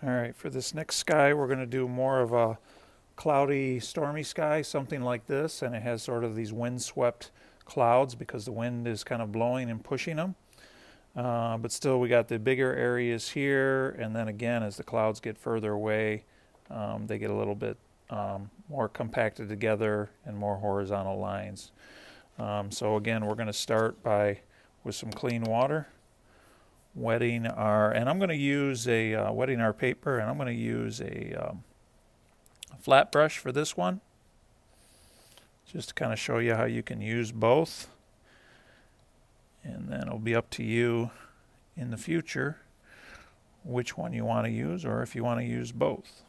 All right, for this next sky, we're going to do more of a cloudy, stormy sky, something like this, and it has sort of these wind-swept clouds because the wind is kind of blowing and pushing them. But still, we got the bigger areas here, and then again, as the clouds get further away, they get a little bit more compacted together and more horizontal lines. So again, we're going to start by with some clean water, wetting our, and I'm going to use a wetting our paper, and I'm going to use a flat brush for this one, just to kind of show you how you can use both. And then it'll be up to you in the future which one you want to use, or if you want to use both.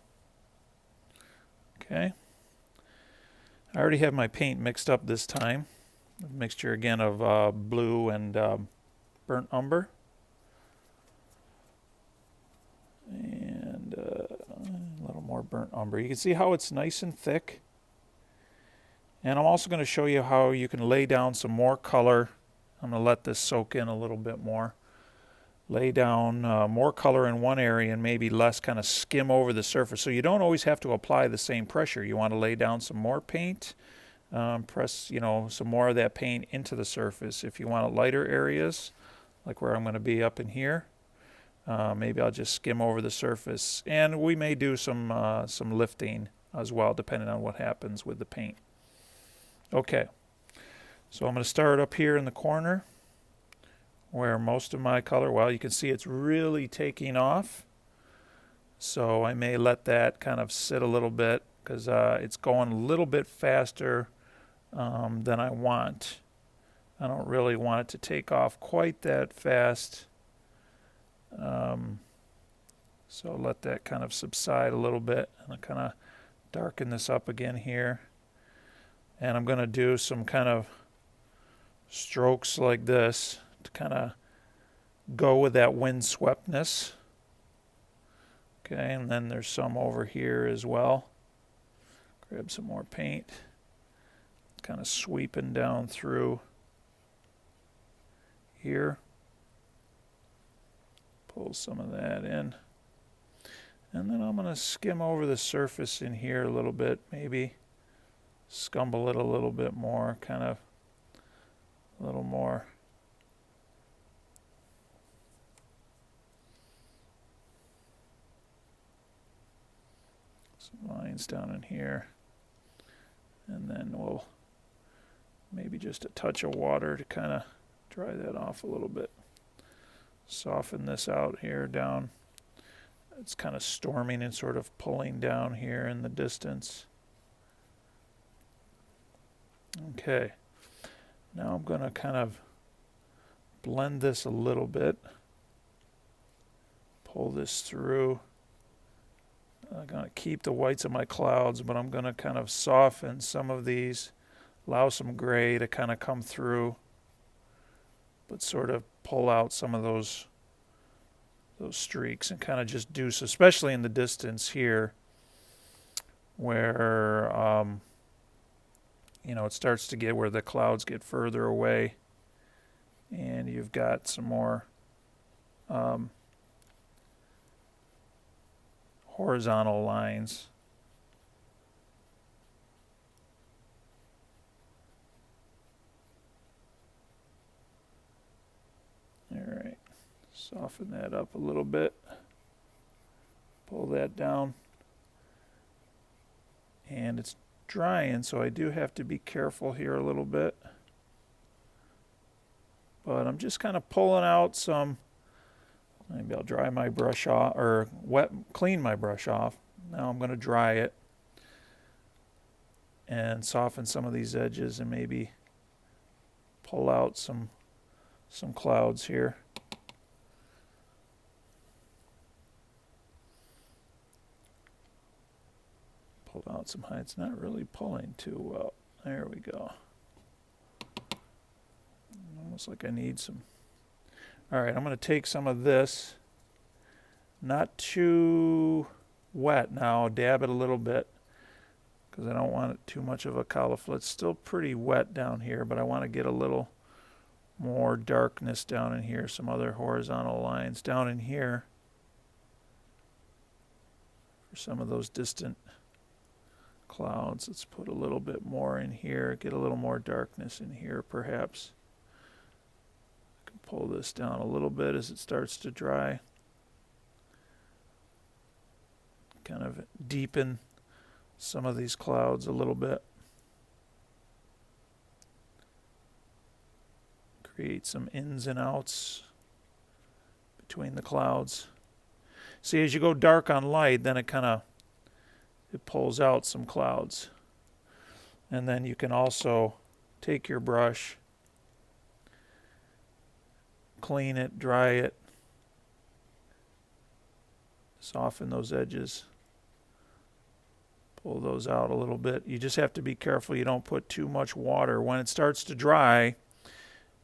Okay. I already have my paint mixed up this time. A mixture again of blue and burnt umber. And a little more burnt umber. You can see how it's nice and thick. And I'm also going to show you how you can lay down some more color. I'm going to let this soak in a little bit more. Lay down more color in one area and maybe less, kind of skim over the surface. So you don't always have to apply the same pressure. You want to lay down some more paint, press, some more of that paint into the surface. If you want lighter areas, like where I'm going to be up in here, maybe I'll just skim over the surface. And we may do some lifting as well, depending on what happens with the paint. Okay, so I'm going to start up here in the corner where most of my color, well, you can see it's really taking off. So I may let that kind of sit a little bit because it's going a little bit faster than I want. I don't really want it to take off quite that fast. So let that kind of subside a little bit, and I'll kind of darken this up again here. And I'm going to do some kind of strokes like this to kind of go with that wind swept-ness. Okay, and then there's some over here as well. Grab some more paint. Kind of sweeping down through here. Pull some of that in. And then I'm going to skim over the surface in here a little bit, maybe scumble it a little bit more, kind of a little more. Some lines down in here. And then we'll maybe just a touch of water to kind of dry that off a little bit. Soften this out here down. It's kind of storming and sort of pulling down here in the distance. Okay, now I'm going to kind of blend this a little bit. Pull this through. I'm going to keep the whites of my clouds, but I'm going to kind of soften some of these, allow some gray to kind of come through, but sort of pull out some of those streaks and kind of just do so, especially in the distance here where it starts to get where the clouds get further away and you've got some more horizontal lines. All right, soften that up a little bit. Pull that down. And it's drying, so I do have to be careful here a little bit. But I'm just kind of pulling out some. Maybe I'll dry my brush off, or clean my brush off. Now I'm going to dry it and soften some of these edges and maybe pull out some clouds here. Pull out some high. It's not really pulling too well. There we go. Almost like I need some. All right, I'm going to take some of this, not too wet now, dab it a little bit because I don't want it too much of a cauliflower. It's still pretty wet down here, but I want to get a little more darkness down in here, some other horizontal lines down in here. some of those distant clouds. Let's put a little bit more in here, get a little more darkness in here perhaps. I can pull this down a little bit as it starts to dry. Kind of deepen some of these clouds a little bit. Create some ins and outs between the clouds. See, as you go dark on light, then it pulls out some clouds. And then you can also take your brush, clean it, dry it, soften those edges, pull those out a little bit. You just have to be careful you don't put too much water. When it starts to dry,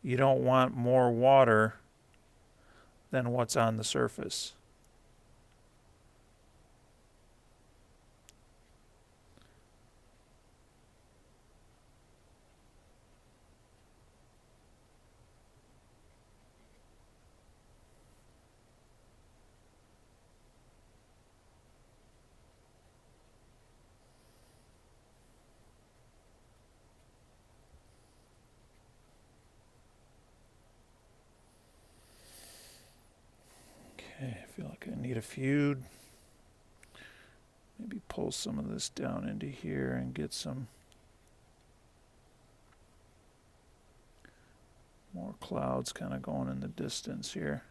you don't want more water than what's on the surface. Okay, I feel like I need a few. Maybe pull some of this down into here and get some more clouds kind of going in the distance here.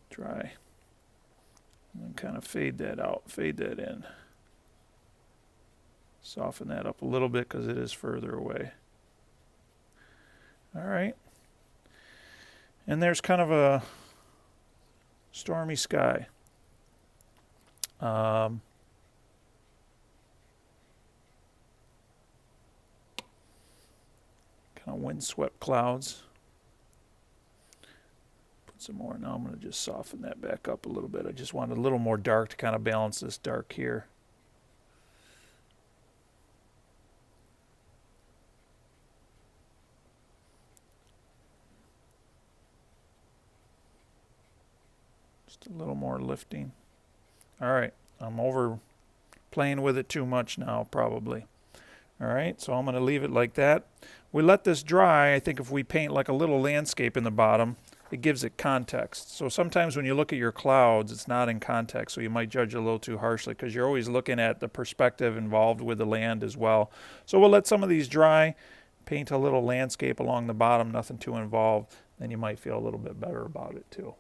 Dry. And then kind of fade that out, fade that in. Soften that up a little bit because it is further away. All right. And there's kind of a stormy sky. Kind of windswept clouds. Put some more. Now I'm going to just soften that back up a little bit. I just wanted a little more dark to kind of balance this dark here. Just a little more lifting. All right, I'm over playing with it too much now, probably. All right, so I'm going to leave it like that. We let this dry. I think if we paint like a little landscape in the bottom, it gives it context. So sometimes when you look at your clouds, it's not in context, so you might judge a little too harshly because you're always looking at the perspective involved with the land as well. So we'll let some of these dry, paint a little landscape along the bottom, nothing too involved, then you might feel a little bit better about it too.